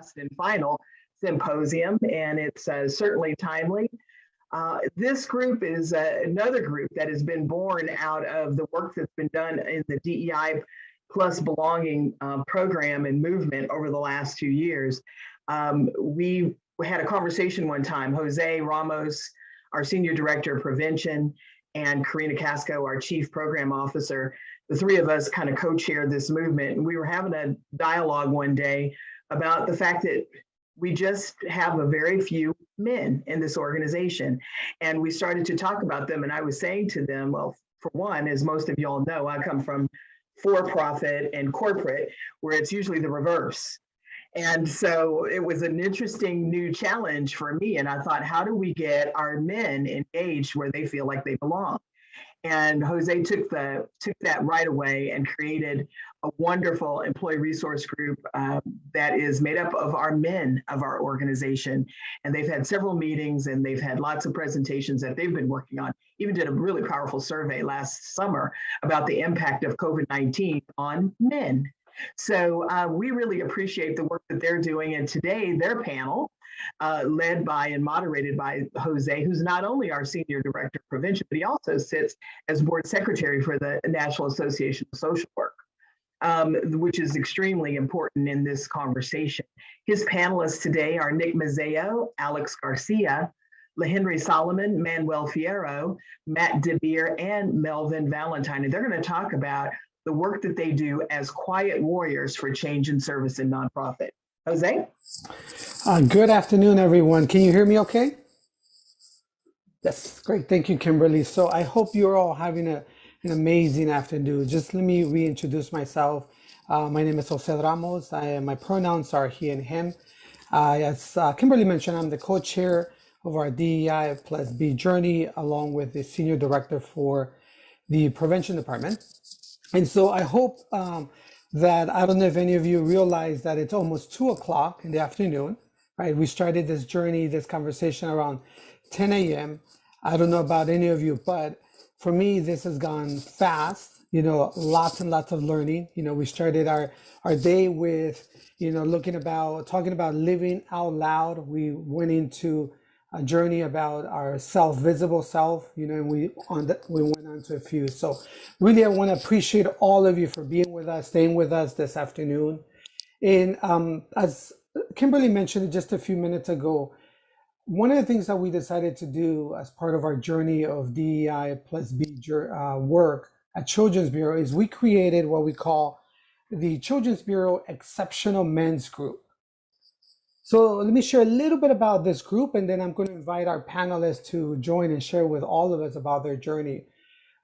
last and final symposium, and it's certainly timely. This group is another group that has been born out of the work that's been done in the DEI plus belonging program and movement over the last 2 years. We had a conversation one time, Jose Ramos, our Senior Director of Prevention, and Karina Casco, our Chief Program Officer. The three of us kind of co-chaired this movement. And we were having a dialogue one day about the fact that we just have a very few men in this organization. And we started to talk about them. And I was saying to them, well, for one, as most of y'all know, I come from for-profit and corporate, where it's usually the reverse. And so it was an interesting new challenge for me. And I thought, how do we get our men engaged where they feel like they belong? And Jose took that right away and created a wonderful employee resource group that is made up of our men of our organization. And they've had several meetings and they've had lots of presentations that they've been working on. Even did a really powerful survey last summer about the impact of COVID-19 on men. So we really appreciate the work that they're doing. And today their panel, led by and moderated by Jose, who's not only our Senior Director of Prevention, but he also sits as Board Secretary for the National Association of Social Work, which is extremely important in this conversation. His panelists today are Nick Mazzeo, Alex Garcia, LaHenry Solomon, Manuel Fierro, Matt DeBeer, and Melvin Valentine. And they're going to talk about the work that they do as quiet warriors for change and service in nonprofit. Jose? Good afternoon, everyone. Can you hear me okay? Yes, great. Thank you, Kimberly. So I hope you're all having an amazing afternoon. Just let me reintroduce myself. My name is Jose Ramos. My pronouns are he and him. As Kimberly mentioned, I'm the co-chair of our DEI plus B journey, along with the Senior Director for the Prevention Department. And so I hope that, I don't know if any of you realize that it's almost 2 o'clock in the afternoon, right? We started this journey, this conversation around 10 a.m. I don't know about any of you, but for me, this has gone fast, lots and lots of learning. We started our day with, talking about living out loud. We went into a journey about our visible self, and we went on to a few. So really, I want to appreciate all of you for being with us, staying with us this afternoon. And as Kimberly mentioned just a few minutes ago, one of the things that we decided to do as part of our journey of DEI plus B work at Children's Bureau is we created what we call the Children's Bureau Exceptional Men's Group. So let me share a little bit about this group, and then I'm going to invite our panelists to join and share with all of us about their journey.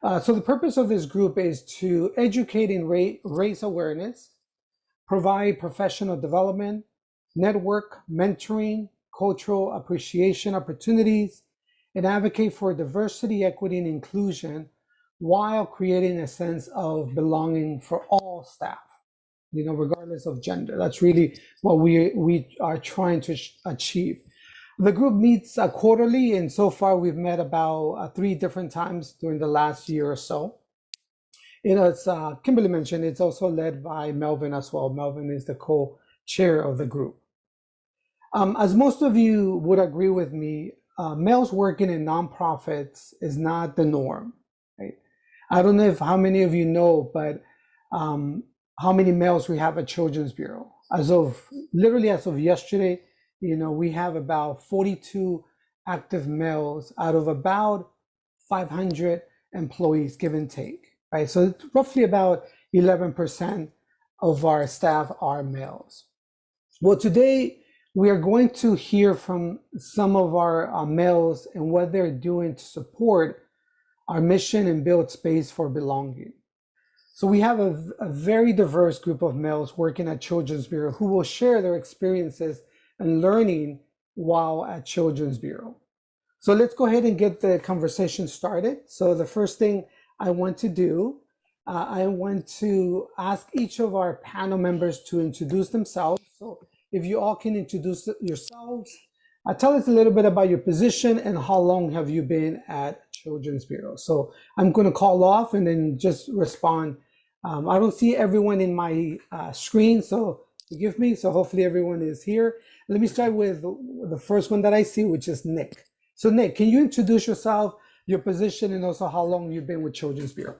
So the purpose of this group is to educate and raise awareness, provide professional development, network, mentoring, cultural appreciation opportunities, and advocate for diversity, equity, and inclusion while creating a sense of belonging for all staff, regardless of gender. That's really what we are trying to achieve. The group meets quarterly, and so far we've met about 3 different times during the last year or so. As Kimberly mentioned, it's also led by Melvin as well. Melvin is the co-chair of the group. As most of you would agree with me, males working in nonprofits is not the norm, right? I don't know how many of you know, but how many males we have at Children's Bureau. As of yesterday, we have about 42 active males out of about 500 employees, give and take, right? So roughly about 11% of our staff are males. Well, today we are going to hear from some of our males and what they're doing to support our mission and build space for belonging. So we have a very diverse group of males working at Children's Bureau who will share their experiences and learning while at Children's Bureau. So let's go ahead and get the conversation started. So the first thing I want to do, I want to ask each of our panel members to introduce themselves. So if you all can introduce yourselves, tell us a little bit about your position and how long have you been at Children's Bureau. So I'm going to call off and then just respond. I don't see everyone in my screen, so Forgive me. So hopefully everyone is here. Let me start with the first one that I see, which is Nick. So Nick, can you introduce yourself, your position, and also how long you've been with Children's Bureau?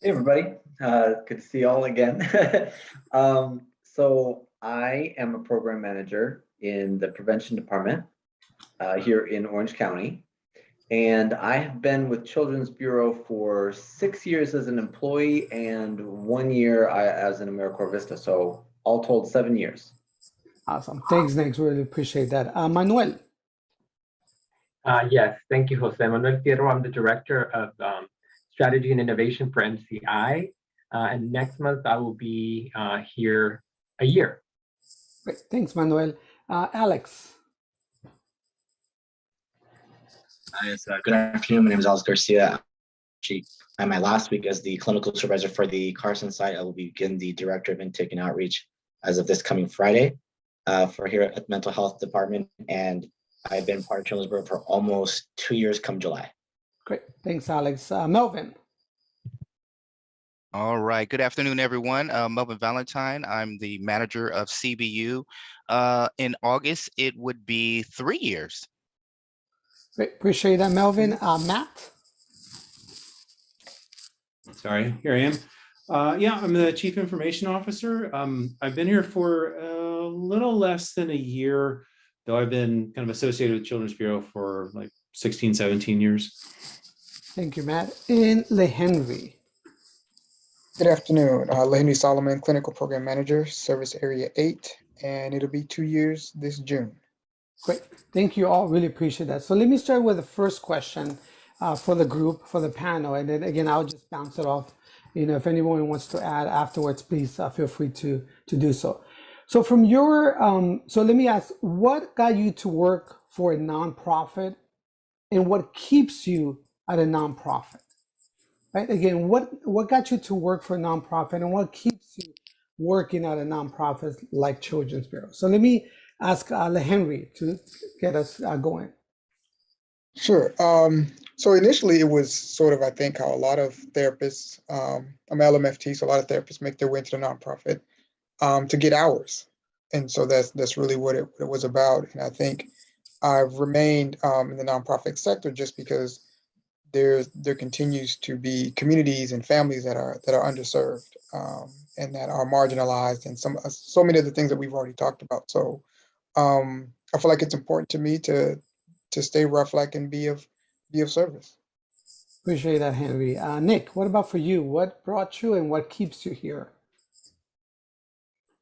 Hey everybody, good to see you all again. So I am a program manager in the prevention department here in Orange County. And I have been with Children's Bureau for 6 years as an employee and 1 year as an AmeriCorps Vista. So all told, 7 years. Awesome. Thanks, Nick. Really appreciate that. Manuel. Yes, thank you, Jose. Manuel Fierro. I'm the Director of Strategy and Innovation for MCI. And next month I will be here a year. Great. Thanks, Manuel. Alex. Yes, good afternoon. My name is Alex Garcia. Actually, I'm my last week as the clinical supervisor for the Carson site. I will begin the director of intake and outreach as of this coming Friday for here at the mental health department. And I've been part of Children's Bureau for almost 2 years come July. Great. Thanks, Alex. Melvin. All right. Good afternoon, everyone. Melvin Valentine. I'm the manager of CBU. In August, it would be 3 years. Great. Appreciate that, Melvin. Matt. Sorry, here I am. Yeah, I'm the Chief Information Officer. I've been here for a little less than a year, though I've been kind of associated with Children's Bureau for like 16, 17 years. Thank you, Matt. And LeHenry. Good afternoon. LeHenry Solomon, Clinical Program Manager, Service Area 8, and it'll be 2 years this June. Great. Thank you all. Really appreciate that. So let me start with the first question for the group, for the panel. And then again, I'll just bounce it off. If anyone wants to add afterwards, please feel free to do so. So from your, so let me ask, what got you to work for a nonprofit and what keeps you at a nonprofit? Right? Again, what got you to work for a nonprofit and what keeps you working at a nonprofit like Children's Bureau? So let me ask LeHenry to get us going. Sure. So initially it was sort of, I think, how a lot of therapists, I'm LMFT, so a lot of therapists make their way into the nonprofit to get hours. And so that's really what it was about. And I think I've remained in the nonprofit sector just because there continues to be communities and families that are underserved and that are marginalized, and so many of the things that we've already talked about. So I feel like it's important to me to stay rough-like and be of service. Appreciate that, Henry. Nick, what about for you? What brought you and what keeps you here?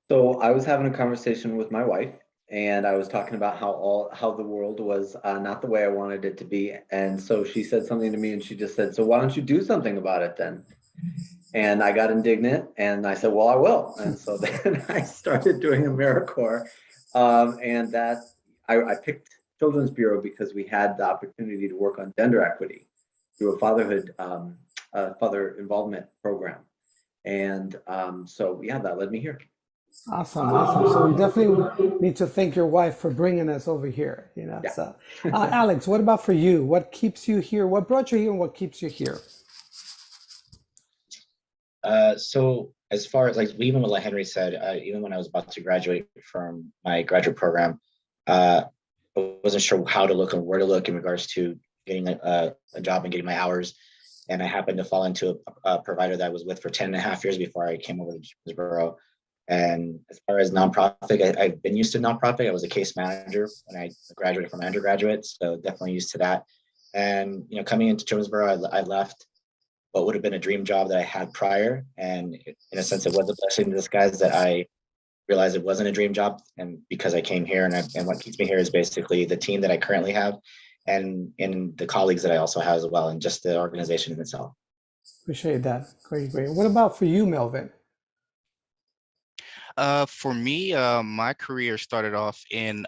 So I was having a conversation with my wife, and I was talking about how the world was not the way I wanted it to be. And so she said something to me, and she just said, "So why don't you do something about it then?" And I got indignant, and I said, "Well, I will." And so then I started doing AmeriCorps, and that I picked Children's Bureau because we had the opportunity to work on gender equity through a father involvement program. And so yeah, that led me here. Awesome. So we definitely need to thank your wife for bringing us over here. Yeah. So, Alex, what about for you? What keeps you here? What brought you here, and what keeps you here? So as far as like even what Henry said, even when I was about to graduate from my graduate program, I wasn't sure how to look and where to look in regards to getting a job and getting my hours. And I happened to fall into a provider that I was with for 10.5 years before I came over to Children's Bureau. And as far as nonprofit, I've been used to nonprofit. I was a case manager when I graduated from undergraduate, so definitely used to that. And coming into Children's Bureau, I left what would have been a dream job that I had prior, and in a sense, it was a blessing in disguise that I realized it wasn't a dream job. And because I came here, and what keeps me here is basically the team that I currently have, and the colleagues that I also have as well, and just the organization in itself. Appreciate that. Great. What about for you, Melvin? For me, my career started off in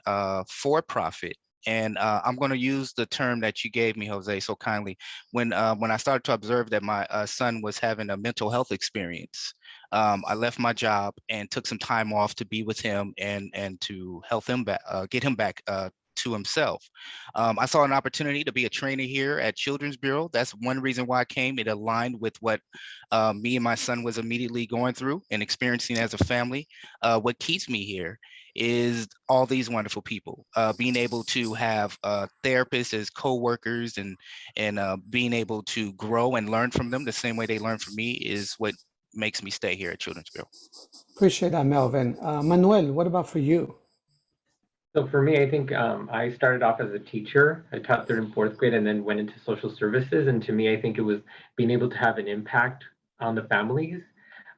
for-profit, and I'm going to use the term that you gave me, Jose, so kindly. When I started to observe that my son was having a mental health experience, I left my job and took some time off to be with him and to help him back, get him back to himself. I saw an opportunity to be a trainer here at Children's Bureau. That's one reason why I came. It aligned with what me and my son was immediately going through and experiencing as a family. What keeps me here is all these wonderful people, being able to have therapists as co-workers and being able to grow and learn from them the same way they learn from me is what makes me stay here at Children's Bureau. Appreciate that, Melvin. Manuel, what about for you? So for me, I think I started off as a teacher. I taught third and fourth grade and then went into social services. And to me, I think it was being able to have an impact on the families.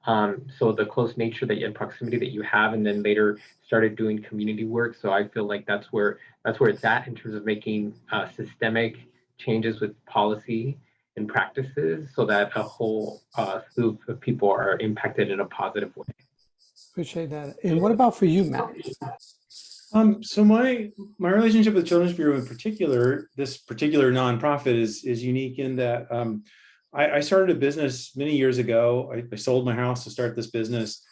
So the close nature that and proximity that you have, and then later started doing community work. So I feel like that's where it's at in terms of making systemic changes with policy and practices so that a whole slew of people are impacted in a positive way. Appreciate that. And what about for you, Matt? So my relationship with Children's Bureau in particular, this particular nonprofit is unique in that I started a business many years ago. I sold my house to start this business,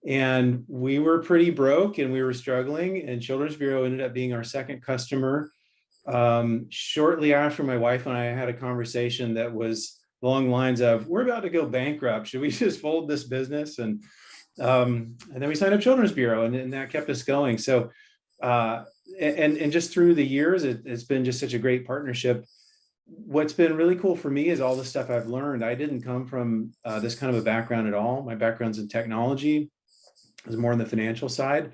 and we were pretty broke and we were struggling. And Children's Bureau ended up being our second customer. Shortly after, my wife and I had a conversation that was along the lines of, "We're about to go bankrupt. Should we just fold this business?" And then we signed up Children's Bureau, and that kept us going. So. And just through the years, it's been just such a great partnership. What's been really cool for me is all the stuff I've learned. I didn't come from this kind of a background at all. My background's in technology. I was more on the financial side.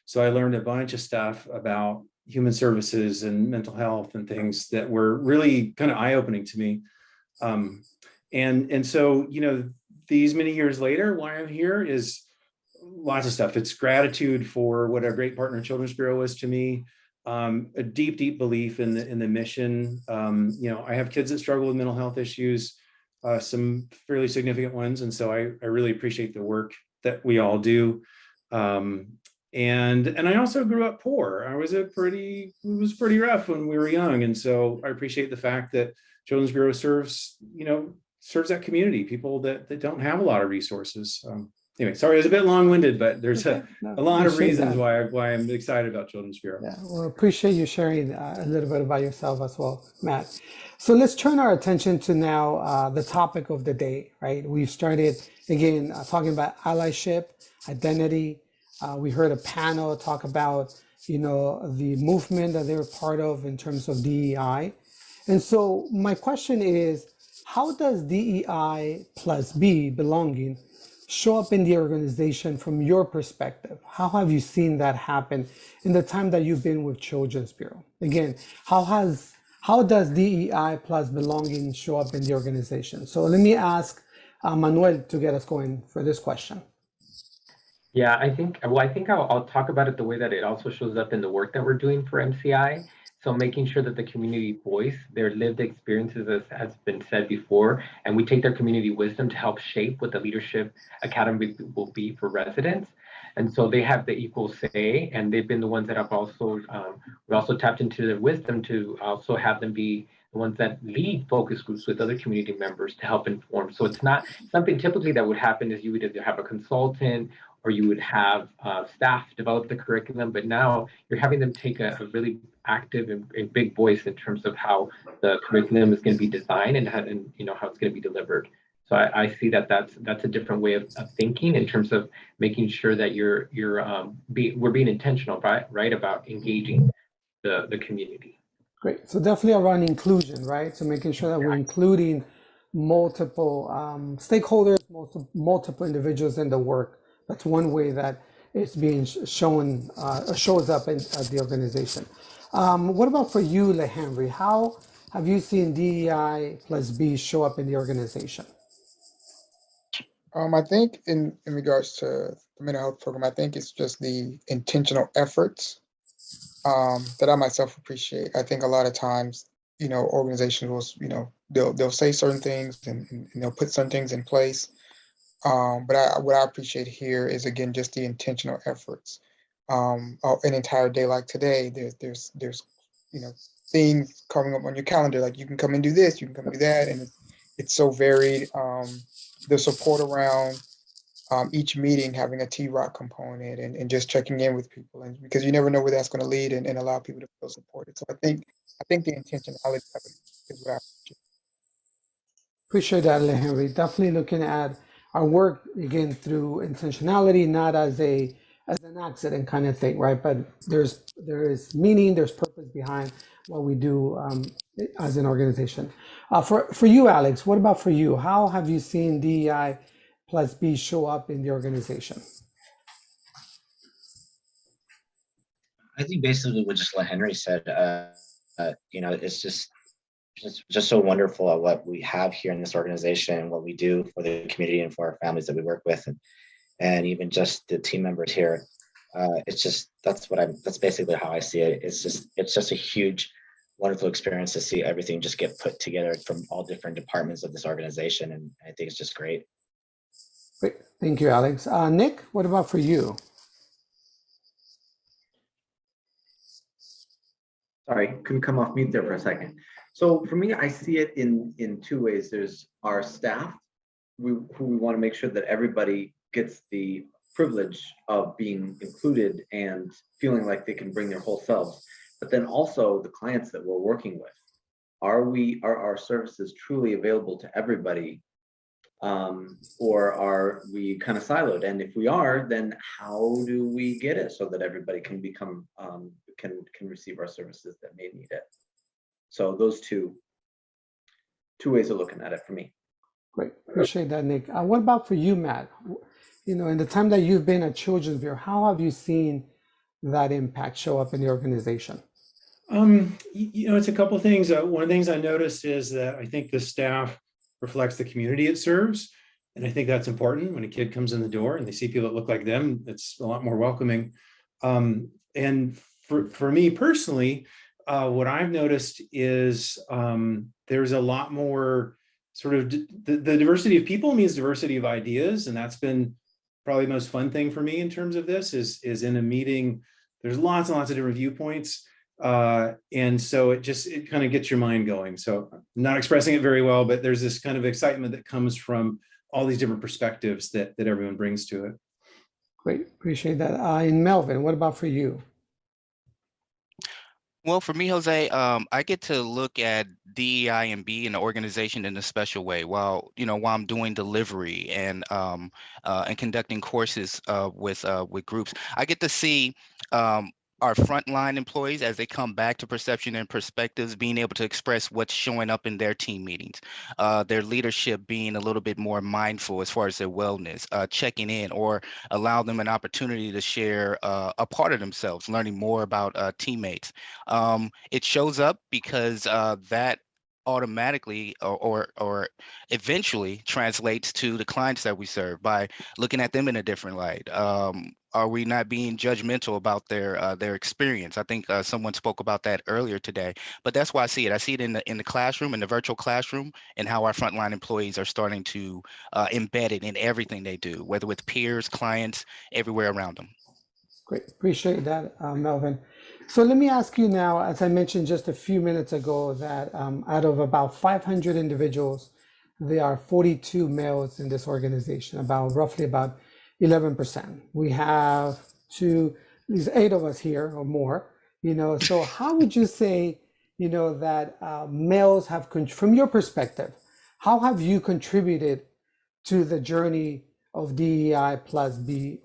So I learned a bunch of stuff about human services and mental health and things that were really kind of eye-opening to me. And so, you know, these many years later, why I'm here is lots of stuff. It's gratitude for what a great partner Children's Bureau is to me. A deep belief in the mission. You know, I have kids that struggle with mental health issues, some fairly significant ones, and so I really appreciate the work that we all do. And I also grew up poor. It was pretty rough when we were young, and so I appreciate the fact that Children's Bureau serves that community, people that don't have a lot of resources. Anyway, sorry, it was a bit long-winded, but there's a lot of reasons why I'm excited about Children's Bureau. Yeah, well, appreciate you sharing a little bit about yourself as well, Matt. So let's turn our attention to now the topic of the day, right? We've started, again, talking about allyship, identity. We heard a panel talk about, the movement that they were part of in terms of DEI. And so my question is, how does DEI plus B, belonging, show up in the organization from your perspective? How have you seen that happen in the time that you've been with Children's Bureau? Again, how does DEI plus belonging show up in the organization? So let me ask Manuel to get us going for this question. Yeah, I think I'll talk about it the way that it also shows up in the work that we're doing for MCI. So making sure that the community voice their lived experiences, as has been said before, and we take their community wisdom to help shape what the leadership academy will be for residents. And so they have the equal say, and they've been the ones that have also, we also tapped into their wisdom to also have them be the ones that lead focus groups with other community members to help inform. So it's not something typically that would happen is you would either have a consultant or you would have staff develop the curriculum, but now you're having them take a really active and big voice in terms of how the curriculum is going to be designed and how it's going to be delivered. So I see that's a different way of thinking in terms of making sure that we're being intentional, right, about engaging the community. Great. So definitely around inclusion, right? So making sure that we're including multiple stakeholders, multiple individuals in the work. That's one way that it's being shown, shows up at the organization. What about for you, LeHenry? How have you seen DEI plus B show up in the organization? I think in regards to the mental health program, I think it's just the intentional efforts that I myself appreciate. I think a lot of times, organizations will, they'll say certain things and they'll put certain things in place. But what I appreciate here is, again, just the intentional efforts. An entire day like today, there's things coming up on your calendar, like you can come and do this, you can come and do that, and it's so varied. The support around each meeting having a T-Rock component and just checking in with people, and because you never know where that's going to lead, and allow people to feel supported. So I think the intentionality of it is what I appreciate. Appreciate that, Henry. Definitely looking at our work again through intentionality, not as an accident kind of thing, right? But there is meaning, there's purpose behind what we do as an organization. For you, Alex, what about for you? How have you seen DEI plus B show up in the organization? I think basically what just what Henry said, it's just so wonderful at what we have here in this organization, what we do for the community and for our families that we work with, and even just the team members here. That's basically how I see it. It's just a huge, wonderful experience to see everything just get put together from all different departments of this organization. And I think it's just great. Great. Thank you, Alex. Nick, what about for you? Sorry, couldn't come off mute there for a second. So for me, I see it in two ways. There's our staff, who we want to make sure that everybody gets the privilege of being included and feeling like they can bring their whole selves. But then also the clients that we're working with. Are our services truly available to everybody? Or are we kind of siloed? And if we are, then how do we get it so that everybody can become can receive our services that may need it? So those two ways of looking at it for me. Great, appreciate that, Nick. What about for you, Matt? In the time that you've been at Children's Bureau, how have you seen that impact show up in the organization? It's a couple of things. One of the things I noticed is that I think the staff reflects the community it serves. And I think that's important. When a kid comes in the door and they see people that look like them, it's a lot more welcoming. And for me personally, what I've noticed is there's a lot more sort of the diversity of people means diversity of ideas. And that's been probably the most fun thing for me in terms of this is in a meeting, there's lots and lots of different viewpoints. And so it kind of gets your mind going. So I'm not expressing it very well, but there's this kind of excitement that comes from all these different perspectives that everyone brings to it. Great, appreciate that. And Melvin, what about for you? Well, for me, Jose, I get to look at DEI and B in the organization in a special way while I'm doing delivery and conducting courses with groups. I get to see our frontline employees as they come back to perception and perspectives, being able to express what's showing up in their team meetings, their leadership being a little bit more mindful as far as their wellness, checking in, or allow them an opportunity to share a part of themselves, learning more about teammates. It shows up because that automatically or eventually translates to the clients that we serve by looking at them in a different light. Are we not being judgmental about their experience? I think someone spoke about that earlier today, but that's why I see it. I see it in the classroom, in the virtual classroom, and how our frontline employees are starting to embed it in everything they do, whether with peers, clients, everywhere around them. Great, appreciate that, Melvin. So let me ask you now, as I mentioned just a few minutes ago, that out of about 500 individuals, there are 42 males in this organization, roughly about 11%. We have these 8 of us here or more, so how would you say, that males have, from your perspective, how have you contributed to the journey of DEI plus B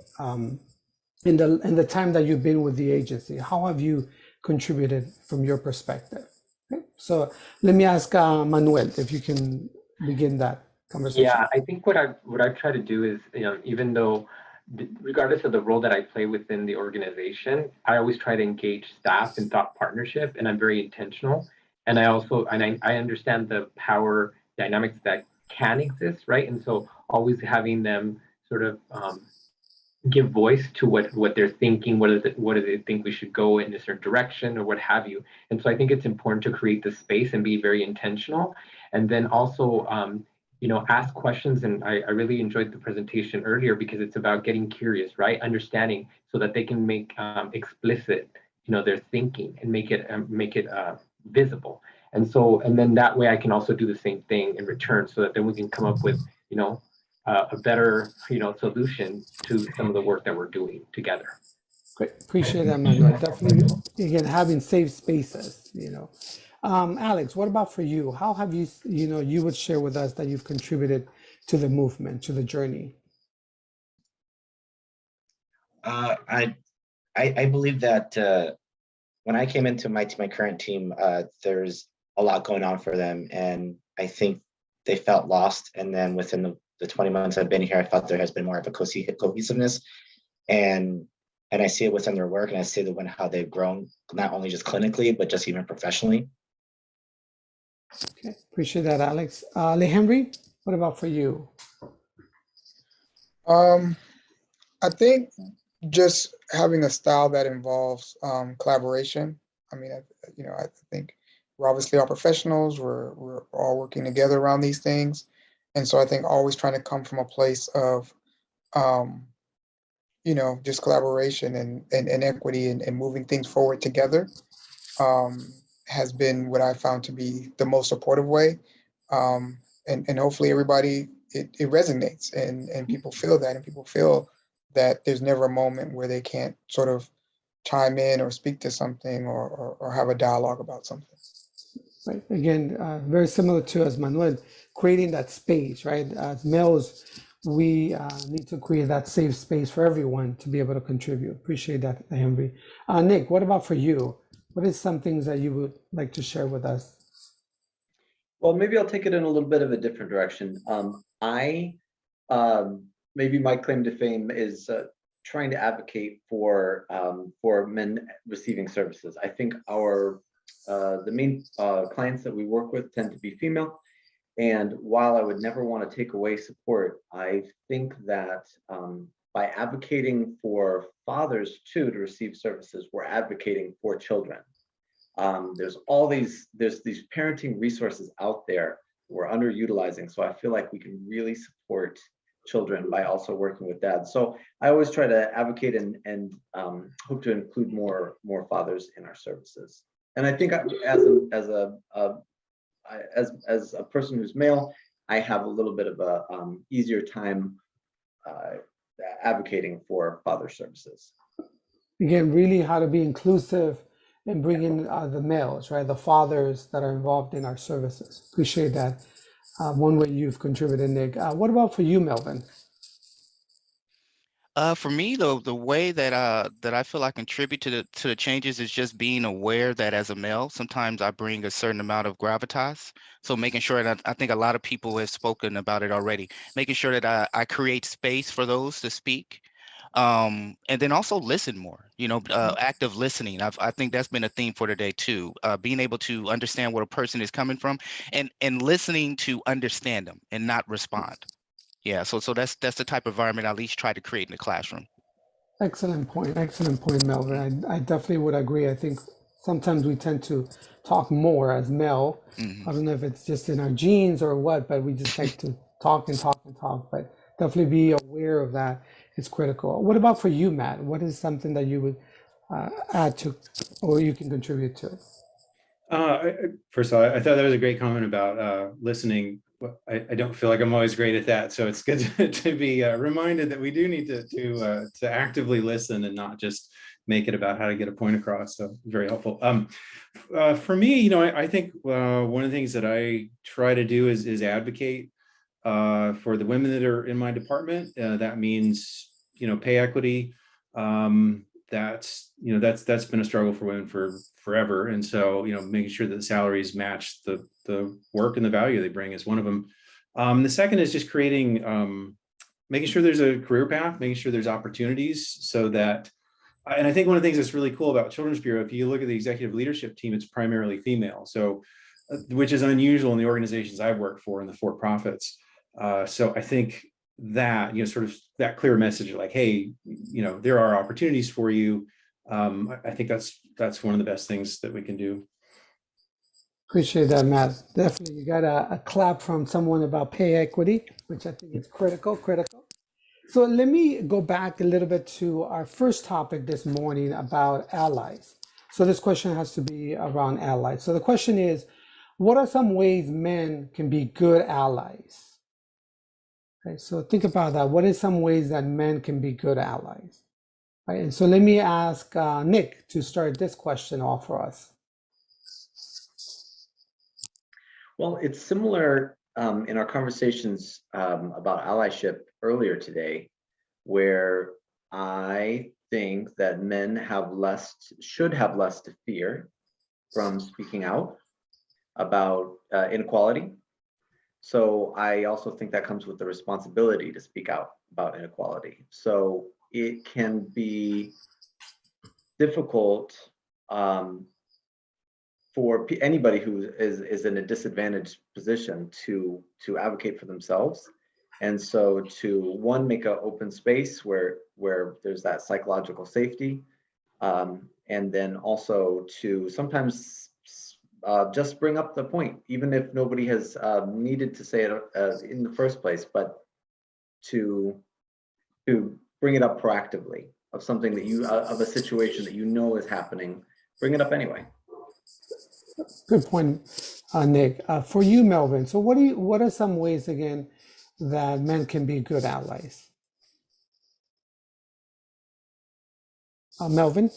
in the time that you've been with the agency? How have you contributed from your perspective? Okay. So let me ask Manuel if you can begin that conversation. Yeah, I think what I try to do is, even though, regardless of the role that I play within the organization, I always try to engage staff in thought partnership, and I'm very intentional. And I also, I understand the power dynamics that can exist, right? And so always having them sort of give voice to what they're thinking, what do they think we should go in a certain direction or what have you. And so I think it's important to create this space and be very intentional. And then also, ask questions. And I really enjoyed the presentation earlier because it's about getting curious, right? Understanding so that they can make explicit, their thinking and make it visible. And then that way I can also do the same thing in return so that then we can come up with, a better, solution to some of the work that we're doing together. Great. Appreciate that, Manuel. Definitely, again, having safe spaces, you know. Alex, what about for you? How have you, you would share with us that you've contributed to the movement, to the journey? I believe that when I came into my current team, there's a lot going on for them, and I think they felt lost. And then within the 20 months I've been here, I felt there has been more of a cohesiveness, and I see it within their work, and I see how they've grown, not only just clinically but just even professionally. Okay, appreciate that, Alex. Henry, what about for you? I think just having a style that involves collaboration. I mean, I think we're obviously all professionals. We're all working together around these things, and so I think always trying to come from a place of, just collaboration and equity and moving things forward together has been what I found to be the most supportive way, and hopefully everybody it resonates and people feel that, and people feel that there's never a moment where they can't sort of chime in or speak to something or have a dialogue about something. Right. Again, very similar to as Manuel, creating that space, right? As males, we need to create that safe space for everyone to be able to contribute. Appreciate that, Henry. Nick, what about for you? What is some things that you would like to share with us? Well, maybe I'll take it in a little bit of a different direction. Maybe my claim to fame is trying to advocate for men receiving services. I think the main clients that we work with tend to be female, and while I would never want to take away support, I think that by advocating for fathers too to receive services, we're advocating for children. There's these parenting resources out there we're underutilizing. So I feel like we can really support children by also working with dads. So I always try to advocate and hope to include more fathers in our services. And I think as a person who's male, I have a little bit of a easier time advocating for father services. Again, really how to be inclusive and bring in the males, right? The fathers that are involved in our services. Appreciate that. One way you've contributed, Nick. What about for you, Melvin? For me, though, the way that I feel I contribute to the changes is just being aware that as a male, sometimes I bring a certain amount of gravitas. So making sure that I think a lot of people have spoken about it already, making sure that I create space for those to speak. And then also listen more, active listening. I think that's been a theme for today too. Being able to understand where a person is coming from and listening to understand them and not respond. Yeah, so that's the type of environment I at least try to create in the classroom. Excellent point, Melvin. I definitely would agree. I think sometimes we tend to talk more as male. Mhm. I don't know if it's just in our genes or what, but we just like to talk and talk and talk. But definitely be aware of that. It's critical. What about for you, Matt? What is something that you would add to, or you can contribute to it? First of all, I thought that was a great comment about listening. I don't feel like I'm always great at that, so it's good to be reminded that we do need to actively listen and not just make it about how to get a point across. So very helpful. For me, I think one of the things that I try to do is advocate for the women that are in my department. That means pay equity. That's been a struggle for women for forever, and so making sure that the salaries match the work and the value they bring is one of them. The second is just creating, making sure there's a career path, making sure there's opportunities, so that. And I think one of the things that's really cool about Children's Bureau, if you look at the executive leadership team, it's primarily female, so which is unusual in the organizations I've worked for in the for-profits. So I think that sort of that clear message, like, hey, there are opportunities for you. I think that's one of the best things that we can do. Appreciate that, Matt. Definitely, you got a clap from someone about pay equity, which I think is critical. So let me go back a little bit to our first topic this morning about allies. So this question has to be around allies. So the question is, what are some ways men can be good allies? Okay, so think about that. What are some ways that men can be good allies? Right, and so let me ask Nick to start this question off for us. Well, it's similar in our conversations about allyship earlier today, where I think that men should have less to fear from speaking out about inequality. So I also think that comes with the responsibility to speak out about inequality. So it can be difficult for anybody who is in a disadvantaged position to advocate for themselves. And so to make an open space where there's that psychological safety, and then also to sometimes just bring up the point, even if nobody has needed to say it in the first place, but to bring it up proactively of something that of a situation that you know is happening, bring it up anyway. Good point, Nick. For you, Melvin, so what are some ways, again, that men can be good allies? Melvin?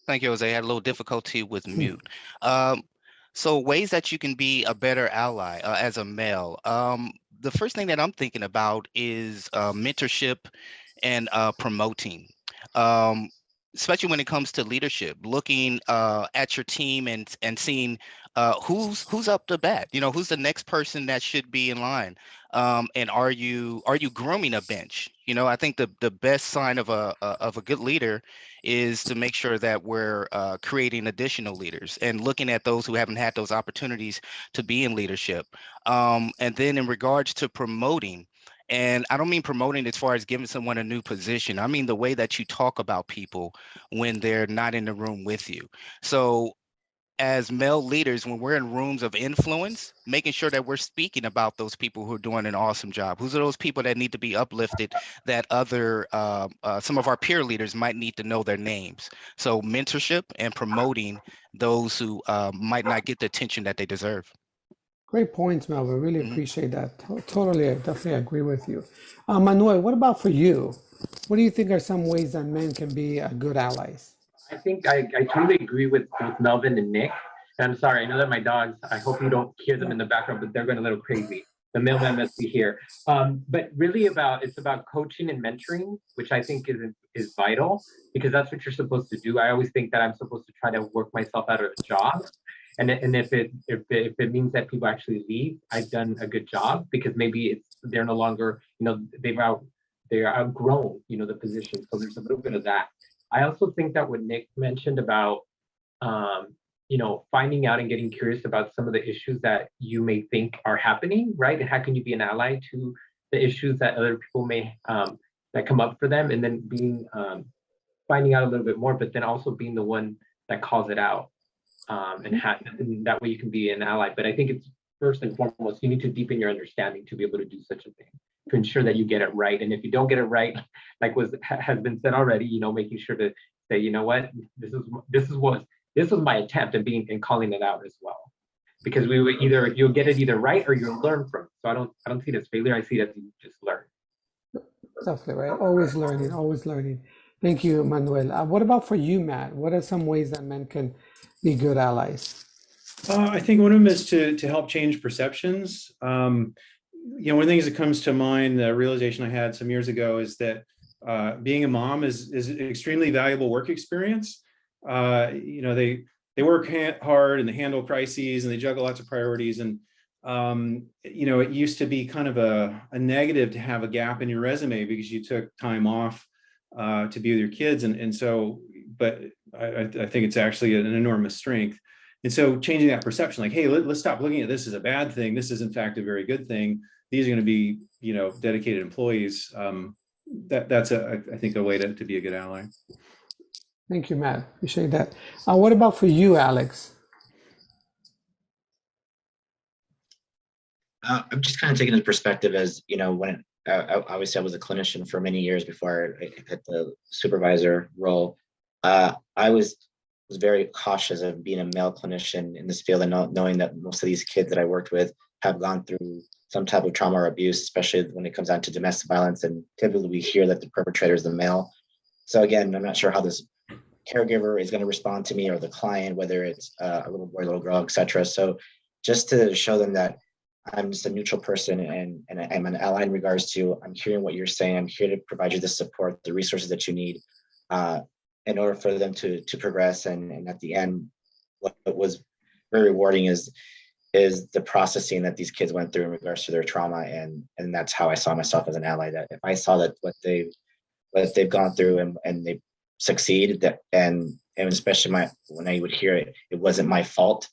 Thank you, Jose. I had a little difficulty with mute. So ways that you can be a better ally as a male. The first thing that I'm thinking about is mentorship and promoting. Especially when it comes to leadership, looking at your team and seeing who's up to bat. You know, who's the next person that should be in line, and are you grooming a bench? You know, I think the best sign of a good leader is to make sure that we're creating additional leaders and looking at those who haven't had those opportunities to be in leadership. And then in regards to promoting. And I don't mean promoting as far as giving someone a new position. I mean the way that you talk about people when they're not in the room with you. So as male leaders, when we're in rooms of influence, making sure that we're speaking about those people who are doing an awesome job. Who's are those people that need to be uplifted that some of our peer leaders might need to know their names. So mentorship and promoting those who might not get the attention that they deserve. Great points, Melvin. Really appreciate that. Totally, I definitely agree with you. Manuel, what about for you? What do you think are some ways that men can be good allies? I think I totally agree with Melvin and Nick. And I'm sorry, I know that my dogs, I hope you don't hear them in the background, but they're going a little crazy. The mailman must be here. But really it's about coaching and mentoring, which I think is vital, because that's what you're supposed to do. I always think that I'm supposed to try to work myself out of a job. And if it means that people actually leave, I've done a good job, because maybe they're no longer, you know, they're outgrown, you know, the position. So there's a little bit of that. I also think that what Nick mentioned about, you know, finding out and getting curious about some of the issues that you may think are happening, right? And how can you be an ally to the issues that other people may, that come up for them, and then finding out a little bit more, but then also being the one that calls it out. And that way you can be an ally. But I think it's first and foremost, you need to deepen your understanding to be able to do such a thing, to ensure that you get it right. And if you don't get it right, like has been said already, you know, making sure to say, you know what, this was my attempt at calling it out as well. Because you'll get it either right or you'll learn from it. So I don't see it as failure. I see it as you just learn. Definitely, right? Always learning, always learning. Thank you, Manuel. What about for you, Matt? What are some ways that men can be good allies? I think one of them is to help change perceptions. You know, one of the things that comes to mind, the realization I had some years ago, is that being a mom is an extremely valuable work experience. You know, they work hard and they handle crises and they juggle lots of priorities. And you know, it used to be kind of a negative to have a gap in your resume because you took time off to be with your kids. And so, but I think it's actually an enormous strength. And so changing that perception, like, hey, let's stop looking at this as a bad thing. This is in fact a very good thing. These are going to be, you know, dedicated employees. That's I think a way to be a good ally. Thank you, Matt. Appreciate that. What about for you, Alex? I'm just kind of taking the perspective as, you know, when obviously I was a clinician for many years before I hit the supervisor role. I was very cautious of being a male clinician in this field, and knowing that most of these kids that I worked with have gone through some type of trauma or abuse, especially when it comes down to domestic violence. And typically we hear that the perpetrator is the male. So again, I'm not sure how this caregiver is going to respond to me or the client, whether it's a little boy, little girl, etc. So just to show them that I'm just a neutral person and I'm an ally in regards to I'm hearing what you're saying. I'm here to provide you the support, the resources that you need in order for them to progress. And at the end, what was very rewarding is the processing that these kids went through in regards to their trauma. And that's how I saw myself as an ally, that if I saw that what they've gone through and they succeed, that and especially when I would hear it, it wasn't my fault.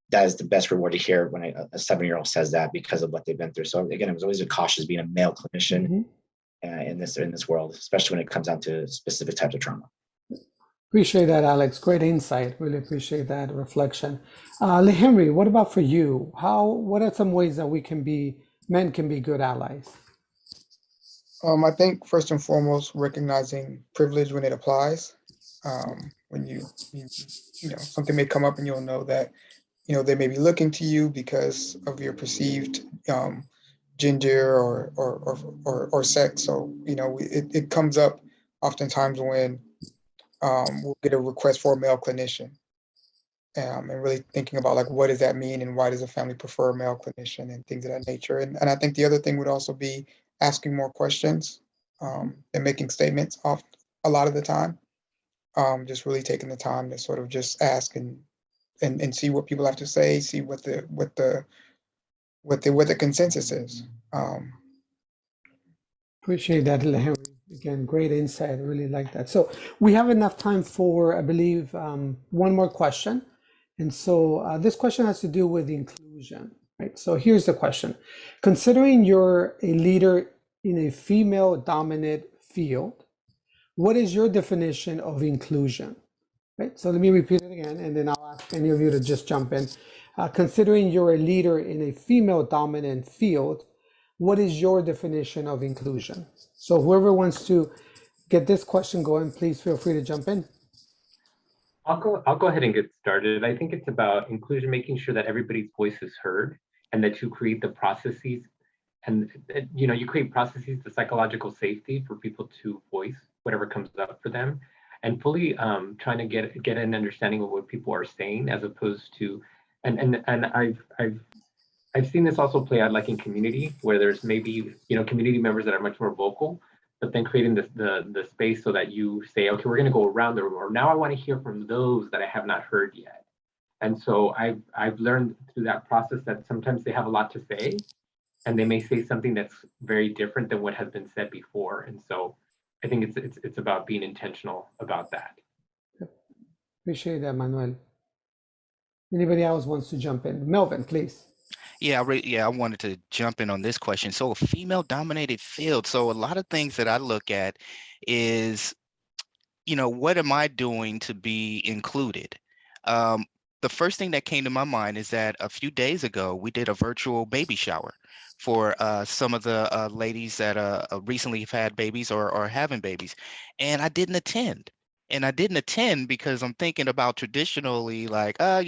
That is the best reward to hear when a 7-year-old says that because of what they've been through. So again, it was always a cautious being a male clinician in this world, especially when it comes down to specific types of trauma. Appreciate that, Alex. Great insight. Really appreciate that reflection. Henry, what about for you? What are some ways that men can be good allies? I think first and foremost, recognizing privilege when it applies. When you know, something may come up and you'll know that, you know, they may be looking to you because of your perceived gender or sex. So, you know, it comes up oftentimes when we'll get a request for a male clinician. And really thinking about like, what does that mean and why does a family prefer a male clinician and things of that nature. And I think the other thing would also be asking more questions and making statements off a lot of the time. Just really taking the time to sort of just ask and see what people have to say, see what the consensus is. Appreciate that, Henry. Again, great insight. I really like that. So we have enough time for, I believe, one more question. And so this question has to do with inclusion, right? So here's the question. Considering you're a leader in a female-dominant field, what is your definition of inclusion? Right? So let me repeat it again, and then I'll ask any of you to just jump in. Considering you're a leader in a female-dominant field, what is your definition of inclusion? So whoever wants to get this question going, please feel free to jump in. I'll go ahead and get started. I think it's about inclusion, making sure that everybody's voice is heard and that you create the processes and you create processes, the psychological safety for people to voice whatever comes up for them, and fully trying to get an understanding of what people are saying, as opposed to and I've seen this also play out like in community where there's maybe community members that are much more vocal, but then creating the space so that you say, okay, we're going to go around the room, or now I want to hear from those that I have not heard yet. And so I've learned through that process that sometimes they have a lot to say, and they may say something that's very different than what has been said before. And so I think it's about being intentional about that. Appreciate that, Manuel. Anybody else wants to jump in? Melvin, please. Yeah, I wanted to jump in on this question. So a female-dominated field. So a lot of things that I look at is, what am I doing to be included? The first thing that came to my mind is that a few days ago, we did a virtual baby shower for some of the ladies that recently have had babies or are having babies. And I didn't attend. And I didn't attend because I'm thinking about traditionally, like, I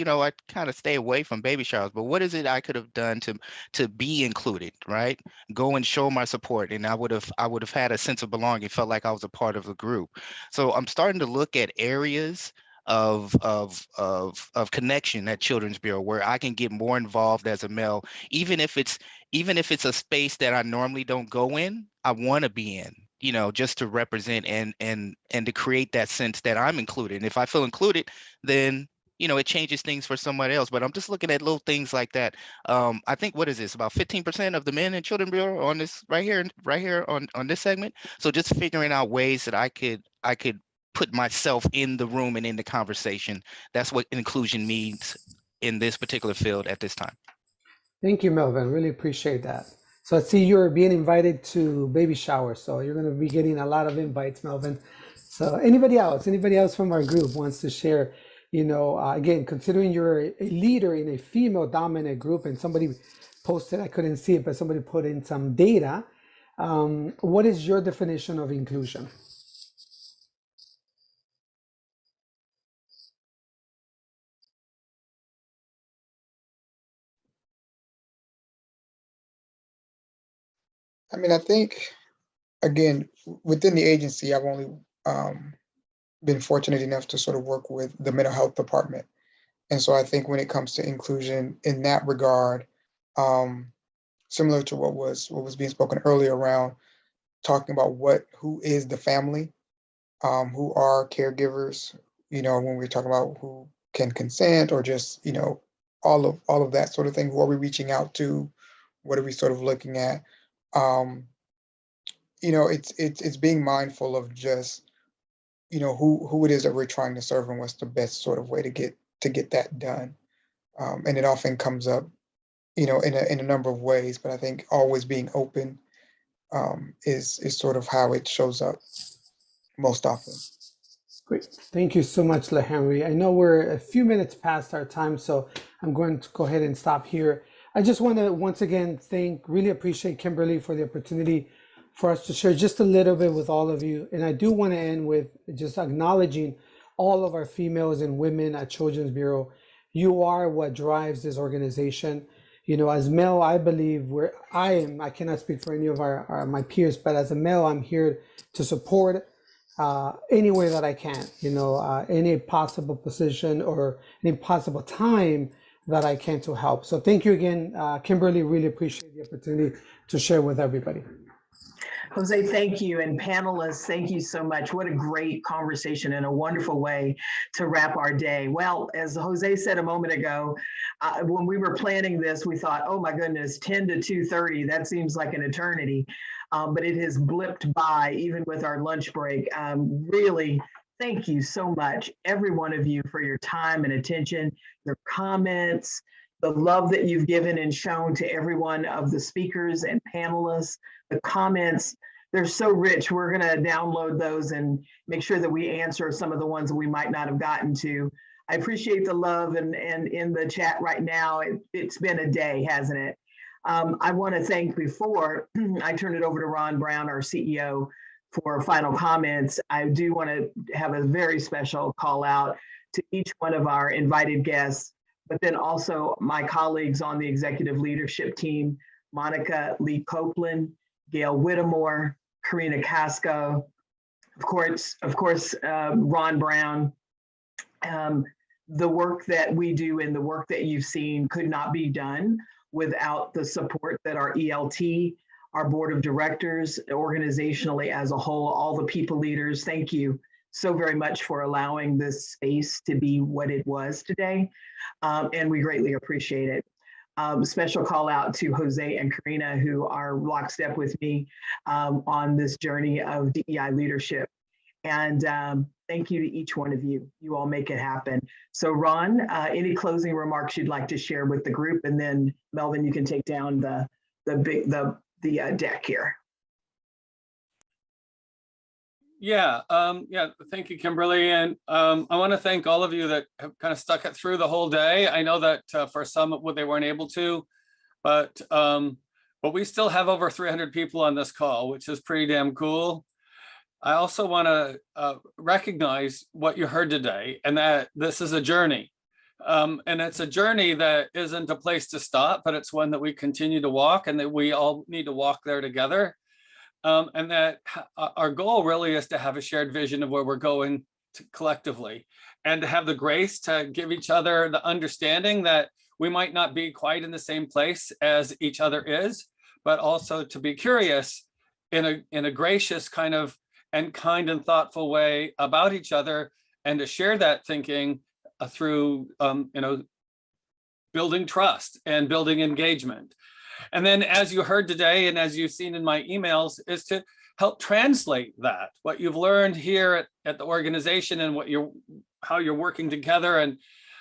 kind of stay away from baby showers. But what is it I could have done to be included, right? Go and show my support, and I would have had a sense of belonging, felt like I was a part of the group. So I'm starting to look at areas of connection at Children's Bureau where I can get more involved as a male, even if it's a space that I normally don't go in. I want to be in, just to represent and to create that sense that I'm included. And if I feel included, then it changes things for somebody else. But I'm just looking at little things like that. I think, what is this, about 15% of the men in Children's Bureau on this right here on this segment. So just figuring out ways that I could put myself in the room and in the conversation. That's what inclusion means in this particular field at this time. Thank you, Melvin. Really appreciate that. So I see you're being invited to baby showers. So you're going to be getting a lot of invites, Melvin. So anybody else from our group wants to share, again, considering you're a leader in a female dominant group, and somebody posted, I couldn't see it, but somebody put in some data. What is your definition of inclusion? I mean, I think, again, within the agency, I've only been fortunate enough to sort of work with the mental health department. And so I think when it comes to inclusion in that regard, um, similar to what was being spoken earlier around talking about who is the family, who are caregivers, when we're talking about who can consent or just, all of that sort of thing. Who are we reaching out to? What are we sort of looking at? Um, it's being mindful of just, who it is that we're trying to serve and what's the best sort of way to get that done. And it often comes up, in a number of ways, but I think always being open is sort of how it shows up most often. Great. Thank you so much, LaHenry. I know we're a few minutes past our time, so I'm going to go ahead and stop here. I just want to once again really appreciate Kimberly for the opportunity for us to share just a little bit with all of you. And I do want to end with just acknowledging all of our females and women at Children's Bureau. You are what drives this organization. As male, I believe I cannot speak for any of my peers, but as a male, I'm here to support any way that I can, any possible position or any possible time that I can to help. So thank you again, Kimberly. Really appreciate the opportunity to share with everybody. Jose, thank you. And panelists, thank you so much. What a great conversation and a wonderful way to wrap our day. Well, as Jose said a moment ago, when we were planning this, we thought, oh my goodness, 10 to 2:30, that seems like an eternity. But it has blipped by even with our lunch break. Really, thank you so much, every one of you, for your time and attention, your comments, the love that you've given and shown to every one of the speakers and panelists, the comments. They're so rich. We're going to download those and make sure that we answer some of the ones that we might not have gotten to. I appreciate the love and in the chat right now. It's been a day, hasn't it? I want to thank, before I turn it over to Ron Brown, our CEO, for final comments, I do want to have a very special call out to each one of our invited guests, but then also my colleagues on the executive leadership team, Monica Lee Copeland, Gail Whittemore, Karina Casco, of course, Ron Brown. The work that we do and the work that you've seen could not be done without the support that our ELT, our board of directors, organizationally as a whole, all the people leaders, thank you so very much for allowing this space to be what it was today. And we greatly appreciate it. Special call out to Jose and Karina, who are lockstep with me on this journey of DEI leadership. And thank you to each one of you. You all make it happen. So Ron, any closing remarks you'd like to share with the group? And then Melvin, you can take down the deck here. Yeah, thank you, Kimberly. And I want to thank all of you that have kind of stuck it through the whole day. I know that for some, they weren't able to, but we still have over 300 people on this call, which is pretty damn cool. I also want to recognize what you heard today, and that this is a journey. And it's a journey that isn't a place to stop, but it's one that we continue to walk, and that we all need to walk there together. And that our goal really is to have a shared vision of where we're going collectively, and to have the grace to give each other the understanding that we might not be quite in the same place as each other is, but also to be curious in a gracious kind and thoughtful way about each other, and to share that thinking through building trust and building engagement. And then, as you heard today, and as you've seen in my emails, is to help translate that, what you've learned here at the organization, and how you're working together, and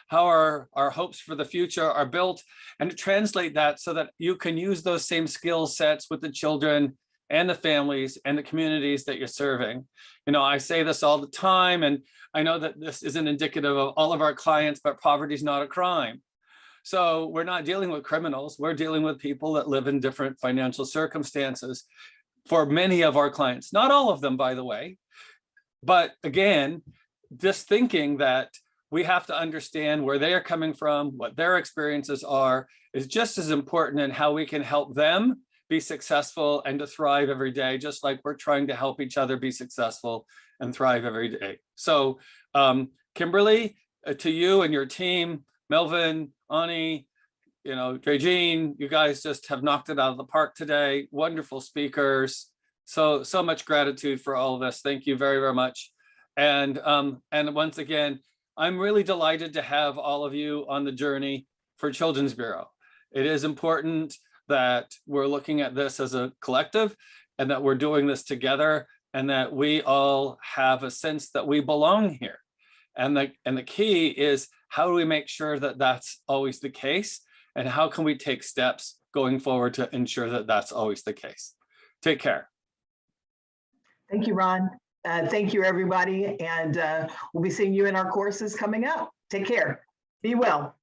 how our hopes for the future are built, and to translate that so that you can use those same skill sets with the children and the families and the communities that you're serving. I say this all the time, and I know that this isn't indicative of all of our clients, but poverty is not a crime. So we're not dealing with criminals. We're dealing with people that live in different financial circumstances for many of our clients, not all of them, by the way. But again, just thinking that we have to understand where they are coming from, what their experiences are, is just as important in how we can help them be successful and to thrive every day, just like we're trying to help each other be successful and thrive every day. So Kimberly, to you and your team, Melvin, Ani, Drejine, you guys just have knocked it out of the park today. Wonderful speakers. So much gratitude for all of this. Thank you very, very much. And once again, I'm really delighted to have all of you on the journey for Children's Bureau. It is important that we're looking at this as a collective and that we're doing this together and that we all have a sense that we belong here. And the key is, how do we make sure that that's always the case? And how can we take steps going forward to ensure that that's always the case? Take care. Thank you, Ron. Thank you, everybody. And we'll be seeing you in our courses coming up. Take care. Be well.